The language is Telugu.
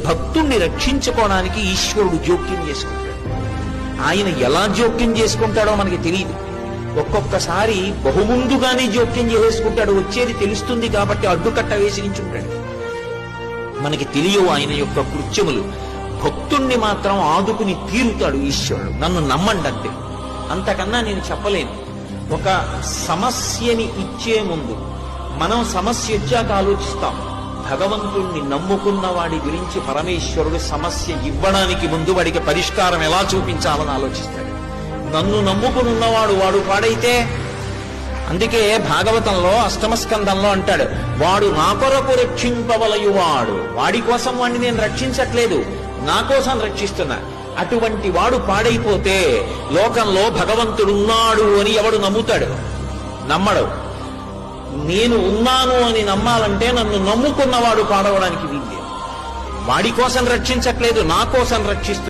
భక్తుణ్ణి రక్షించుకోవడానికి ఈశ్వరుడు జోక్యం చేసుకుంటాడు. ఆయన ఎలా జోక్యం చేసుకుంటాడో మనకి తెలియదు. ఒక్కొక్కసారి బహుముందుగానే జోక్యం చేసుకుంటాడు, వచ్చేది తెలుస్తుంది కాబట్టి అడ్డుకట్ట వేసి నించుంటాడు. మనకి తెలియవు ఆయన యొక్క కృత్యములు. భక్తుణ్ణి మాత్రం ఆదుకుని తీరుతాడు ఈశ్వరుడు. నన్ను నమ్మండి అంతే, అంతకన్నా నేను చెప్పలేను. ఒక సమస్యని ఇచ్చే ముందు మనం సమస్య వచ్చాక ఆలోచిస్తాం. భగవంతుణ్ణి నమ్ముకున్న వాడి గురించి పరమేశ్వరుడు సమస్య ఇవ్వడానికి ముందు వాడికి పరిష్కారం ఎలా చూపించాలని ఆలోచిస్తాడు. నన్ను నమ్ముకునున్నవాడు వాడు పాడైతే, అందుకే భాగవతంలో అష్టమ స్కంధంలో అంటాడు, వాడు నా కొరకు రక్షింపవలయువాడు. వాడి కోసం వాడిని నేను రక్షించట్లేదు, నా కోసం రక్షిస్తున్నా. అటువంటి వాడు పాడైపోతే లోకంలో భగవంతుడున్నాడు అని ఎవడు నమ్ముతాడు? నమ్మడు. నేను ఉన్నాను అని నమ్మాలంటే నన్ను నమ్ముకున్నవాడు పాడవడానికి వీల్లేదు. వాడి కోసం రక్షించట్లేదు, నా కోసం రక్షిస్తూ